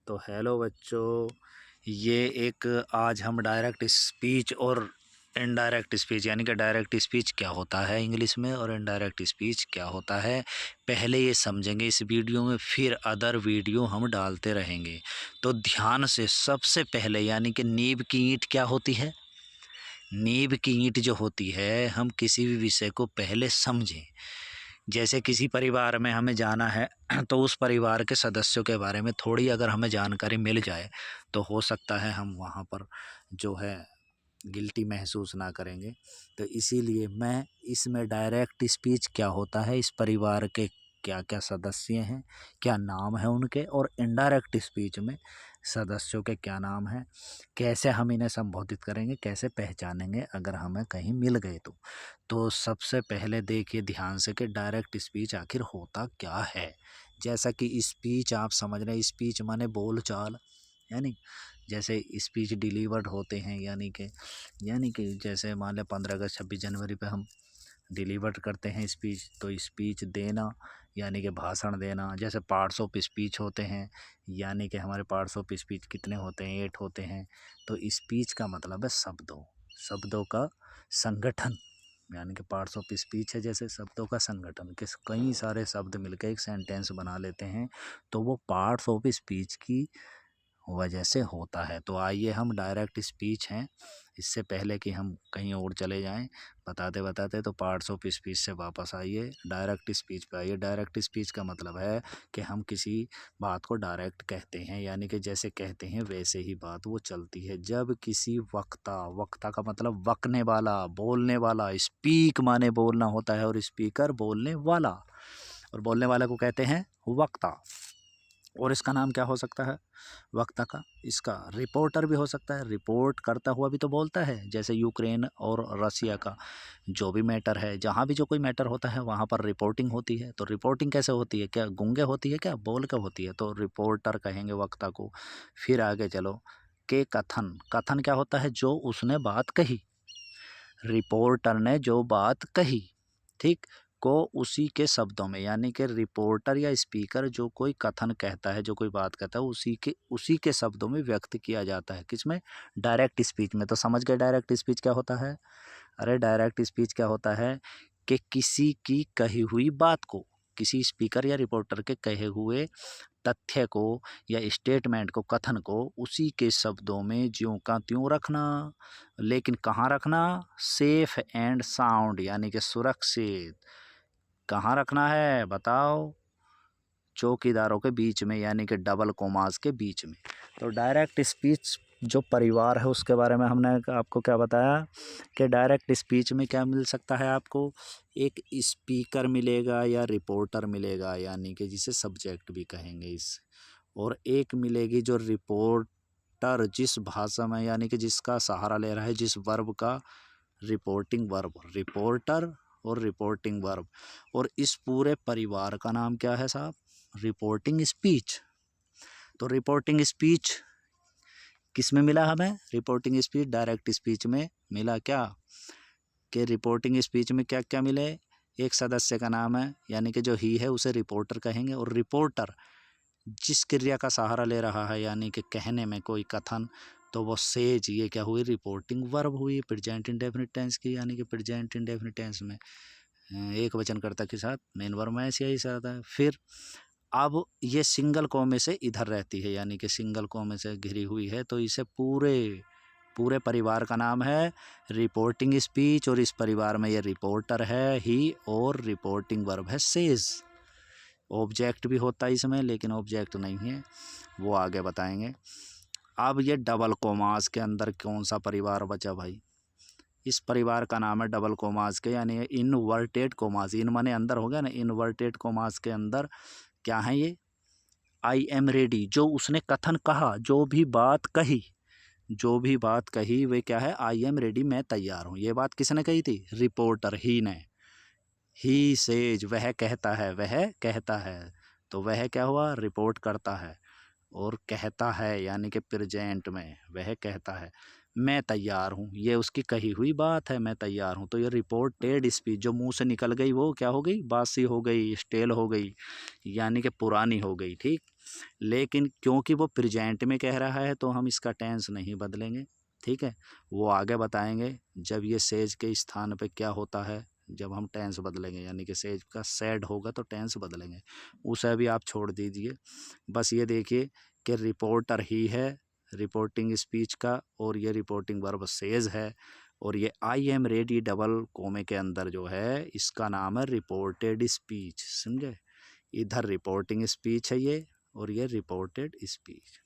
तो हेलो बच्चों, ये एक आज हम डायरेक्ट स्पीच और इनडायरेक्ट स्पीच यानी कि डायरेक्ट स्पीच क्या होता है इंग्लिश में और इनडायरेक्ट स्पीच क्या होता है पहले ये समझेंगे इस वीडियो में, फिर अदर वीडियो हम डालते रहेंगे। तो ध्यान से सबसे पहले यानी कि नींव की ईंट क्या होती है। नींव की ईंट जो होती है, हम किसी भी विषय को पहले समझें। जैसे किसी परिवार में हमें जाना है तो उस परिवार के सदस्यों के बारे में थोड़ी अगर हमें जानकारी मिल जाए तो हो सकता है हम वहाँ पर जो है गिल्टी महसूस ना करेंगे। तो इसीलिए मैं इसमें डायरेक्ट स्पीच क्या होता है, इस परिवार के क्या क्या सदस्य हैं, क्या नाम है उनके, और इनडायरेक्ट स्पीच में सदस्यों के क्या नाम हैं, कैसे हम इन्हें संबोधित करेंगे, कैसे पहचानेंगे अगर हमें कहीं मिल गए तो सबसे पहले देखिए ध्यान से कि डायरेक्ट स्पीच आखिर होता क्या है। जैसा कि स्पीच आप समझ रहे हैं, स्पीच माने बोल चाल, यानी जैसे स्पीच डिलीवर्ड होते हैं यानी कि जैसे मान लें 15 अगस्त 26 जनवरी पे हम डिलीवर करते हैं स्पीच, तो स्पीच देना यानी कि भाषण देना। जैसे पार्ट्स ऑफ स्पीच होते हैं, यानी कि हमारे पार्ट्स ऑफ स्पीच कितने होते हैं, 8 होते हैं। तो स्पीच का मतलब है शब्दों का संगठन, यानी कि पार्ट्स ऑफ स्पीच है जैसे शब्दों का संगठन, कि कई सारे शब्द मिलकर एक सेंटेंस बना लेते हैं, तो वो पार्ट्स ऑफ स्पीच की वजह से होता है। तो आइए हम डायरेक्ट स्पीच हैं, इससे पहले कि हम कहीं और चले जाएं बताते बताते, तो पार्ट्स ऑफ स्पीच से वापस आइए, डायरेक्ट स्पीच पे आइए। डायरेक्ट स्पीच का मतलब है कि हम किसी बात को डायरेक्ट कहते हैं, यानी कि जैसे कहते हैं वैसे ही बात वो चलती है। जब किसी वक्ता का मतलब वकने वाला, बोलने वाला, स्पीक माने बोलना होता है, और स्पीकर बोलने वाला, और बोलने वाले को कहते हैं वक्ता। और इसका नाम क्या हो सकता है वक्ता का? इसका रिपोर्टर भी हो सकता है, रिपोर्ट करता हुआ भी तो बोलता है। जैसे यूक्रेन और रसिया का जो भी मैटर है, जहाँ भी जो कोई मैटर होता है वहाँ पर रिपोर्टिंग होती है। तो रिपोर्टिंग कैसे होती है? क्या गूंगे होती है, क्या बोल के होती है? तो रिपोर्टर कहेंगे वक्ता को। फिर आगे चलो के कथन क्या होता है? जो उसने बात कही, रिपोर्टर ने जो बात कही, ठीक, को उसी के शब्दों में, यानी कि रिपोर्टर या स्पीकर जो कोई कथन कहता है, जो कोई बात कहता है, उसी के शब्दों में व्यक्त किया जाता है। किसमें? डायरेक्ट स्पीच में। तो समझ गए डायरेक्ट स्पीच क्या होता है? अरे डायरेक्ट स्पीच क्या होता है कि किसी की कही हुई बात को, किसी स्पीकर या रिपोर्टर के कहे हुए तथ्य को या स्टेटमेंट को, कथन को उसी के शब्दों में ज्यों का त्यों रखना। लेकिन कहाँ रखना? सेफ एंड साउंड, यानी कि सुरक्षित। कहाँ रखना है बताओ? चौकीदारों के बीच में, यानी कि डबल कोमास के बीच में। तो डायरेक्ट स्पीच जो परिवार है उसके बारे में हमने आपको क्या बताया कि डायरेक्ट स्पीच में क्या मिल सकता है आपको? एक स्पीकर मिलेगा या रिपोर्टर मिलेगा, यानी कि जिसे सब्जेक्ट भी कहेंगे इस, और एक मिलेगी जो रिपोर्टर, जिस भाषा में यानी कि जिसका सहारा ले रहा है, जिस वर्ब का, रिपोर्टिंग वर्ब, रिपोर्टर और रिपोर्टिंग वर्ब। और इस पूरे परिवार का नाम क्या है साहब? Reporting speech. तो रिपोर्टिंग स्पीच किस में मिला हमें? रिपोर्टिंग स्पीच डायरेक्ट स्पीच में मिला। क्या कि रिपोर्टिंग स्पीच में क्या क्या मिले? एक सदस्य का नाम है, यानी कि जो ही है उसे रिपोर्टर कहेंगे, और रिपोर्टर जिस क्रिया का सहारा ले रहा है, यानी कि कहने में कोई कथन, तो वो सेज, ये क्या हुई? रिपोर्टिंग वर्ब हुई प्रेजेंट इंडेफिनिट टेंस की, यानी कि प्रेजेंट इंडेफिनिट टेंस में एक वचनकर्ता के साथ मेन वर्ब में ऐसे ही आता है। फिर अब ये सिंगल कॉमे से इधर रहती है, यानी कि सिंगल कॉमे से घिरी हुई है, तो इसे पूरे पूरे परिवार का नाम है रिपोर्टिंग स्पीच। और इस परिवार में ये रिपोर्टर है ही, और रिपोर्टिंग वर्ब है सेज। ऑब्जेक्ट भी होता है इसमें, लेकिन ऑब्जेक्ट नहीं है, वो आगे बताएंगे। अब ये डबल कोमास के अंदर कौन सा परिवार बचा भाई? इस परिवार का नाम है डबल कोमास के, यानी इनवर्टेड कोमास। इन माने अंदर हो गया ना, इनवर्टेड कोमास के अंदर क्या है ये? आई एम रेडी, जो उसने कथन कहा, जो भी बात कही वे क्या है? आई एम रेडी, मैं तैयार हूँ। ये बात किसने कही थी? रिपोर्टर ही ने। ही सेज, वह कहता है। तो वह क्या हुआ? रिपोर्ट करता है, और कहता है यानी कि प्रेजेंट में वह कहता है मैं तैयार हूँ। ये उसकी कही हुई बात है, मैं तैयार हूँ। तो ये रिपोर्टेड स्पीच जो मुंह से निकल गई वो क्या हो गई? बासी हो गई, स्टेल हो गई, यानी कि पुरानी हो गई। ठीक, लेकिन क्योंकि वो प्रेजेंट में कह रहा है तो हम इसका टेंस नहीं बदलेंगे, ठीक है। वो आगे बताएंगे जब ये सेज के स्थान पे क्या होता है, जब हम टेंस बदलेंगे, यानी कि सेज का सैड होगा तो टेंस बदलेंगे, उसे भी आप छोड़ दीजिए। बस ये देखिए कि रिपोर्टर ही है रिपोर्टिंग स्पीच का, और ये रिपोर्टिंग वर्ब सेज है, और ये आई एम रेडी डबल कोमे के अंदर जो है इसका नाम है रिपोर्टेड स्पीच, समझे। इधर रिपोर्टिंग स्पीच है ये, और ये रिपोर्टेड स्पीच।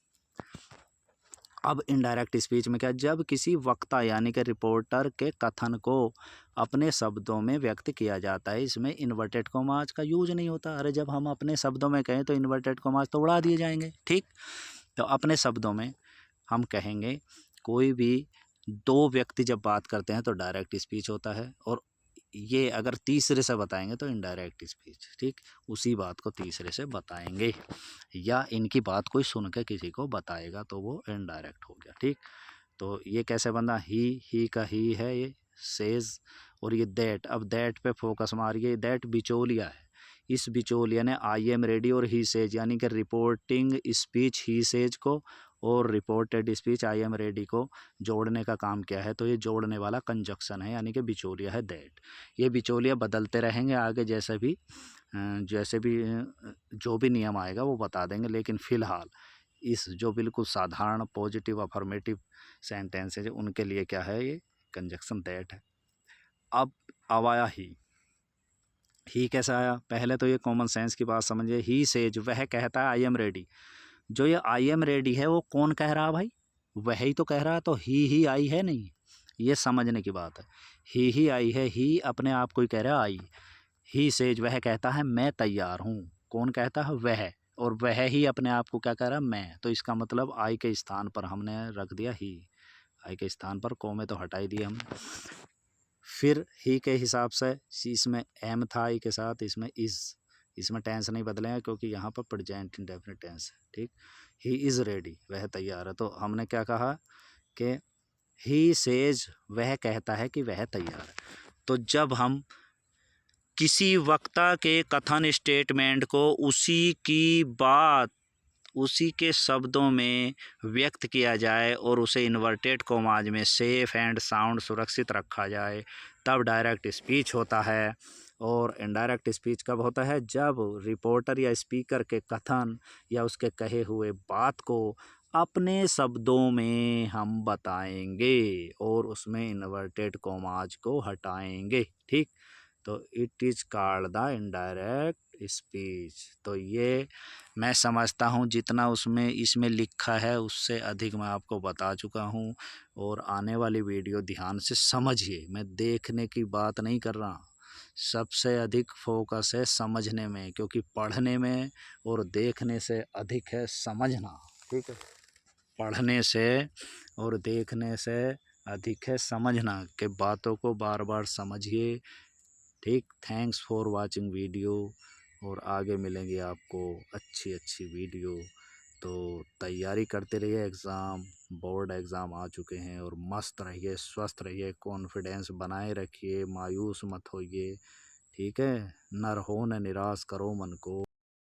अब इनडायरेक्ट स्पीच में क्या, जब किसी वक्ता यानी कि रिपोर्टर के कथन को अपने शब्दों में व्यक्त किया जाता है, इसमें इन्वर्टेड कॉमास का यूज नहीं होता। अरे जब हम अपने शब्दों में कहें तो इन्वर्टेड कॉमास तो उड़ा दिए जाएंगे, ठीक। तो अपने शब्दों में हम कहेंगे, कोई भी दो व्यक्ति जब बात करते हैं तो डायरेक्ट स्पीच होता है, और ये अगर तीसरे से बताएंगे तो इनडायरेक्ट स्पीच, ठीक। उसी बात को तीसरे से बताएंगे, या इनकी बात कोई सुन के किसी को बताएगा तो वो इनडायरेक्ट हो गया, ठीक। तो ये कैसे बना, ही का ही है ये सेज, और ये दैट, अब दैट पे फोकस मारिए, दैट बिचौलिया है, इस बिचौलिया ने आई एम रेडी और ही सेज यानी कि रिपोर्टिंग स्पीच ही सेज को और reported speech I am ready को जोड़ने का काम किया है। तो ये जोड़ने वाला कंजक्शन है, यानी कि बिचौलिया है दैट। ये बिचौलिया बदलते रहेंगे आगे, जैसे भी जो भी नियम आएगा वो बता देंगे, लेकिन फ़िलहाल इस जो बिल्कुल साधारण पॉजिटिव अफर्मेटिव सेंटेंस है उनके लिए क्या है, ये कंजक्शन दैट है। अब आया ही कैसा आया, पहले तो ये कॉमन सेंस की बात समझिए। ही सेज, वह कहता है आई एम रेडी, जो ये आई एम रेडी है वो कौन कह रहा भाई, वह ही तो कह रहा, तो ही आई है नहीं, ये समझने की बात है। ही आई है, ही अपने आप को ही कह रहा है आई। ही सेज, वह कहता है मैं तैयार हूँ, कौन कहता है, वह, और वह ही अपने आप को क्या कह रहा है, मैं। तो इसका मतलब आई के स्थान पर हमने रख दिया ही, आई के स्थान पर कोमे तो हटाई दिए हमने। फिर ही के हिसाब से इसमें एम था आई के साथ, इसमें इज़, इसमें टेंस नहीं बदलेंगे क्योंकि यहाँ पर प्रेजेंट इंडेफिनिट टेंस है, ठीक। ही इज़ रेडी, वह तैयार है, तो हमने क्या कहा कि ही सेज, वह कहता है कि वह तैयार है। तो जब हम किसी वक्ता के कथन स्टेटमेंट को उसी की बात उसी के शब्दों में व्यक्त किया जाए और उसे इन्वर्टेड कॉमाज में सेफ एंड साउंड सुरक्षित रखा जाए, तब डायरेक्ट स्पीच होता है। और इनडायरेक्ट स्पीच कब होता है, जब रिपोर्टर या स्पीकर के कथन या उसके कहे हुए बात को अपने शब्दों में हम बताएंगे और उसमें इन्वर्टेड कॉमाज को हटाएंगे, ठीक। तो it is called the indirect speech. तो ये मैं समझता हूँ जितना उसमें इसमें लिखा है उससे अधिक मैं आपको बता चुका हूँ। और आने वाली वीडियो ध्यान से समझिए, मैं देखने की बात नहीं कर रहा, सबसे अधिक फोकस है समझने में, क्योंकि पढ़ने में और देखने से अधिक है समझना, ठीक है। पढ़ने से और देखने से अधिक है समझना, के बातों को बार बार समझिए, ठीक। थैंक्स फॉर वाचिंग वीडियो, और आगे मिलेंगे आपको अच्छी अच्छी वीडियो। तो तैयारी करते रहिए, एग्ज़ाम बोर्ड एग्ज़ाम आ चुके हैं, और मस्त रहिए, स्वस्थ रहिए, कॉन्फिडेंस बनाए रखिए, मायूस मत होइए, ठीक है। न रहो न निराश करो मन को।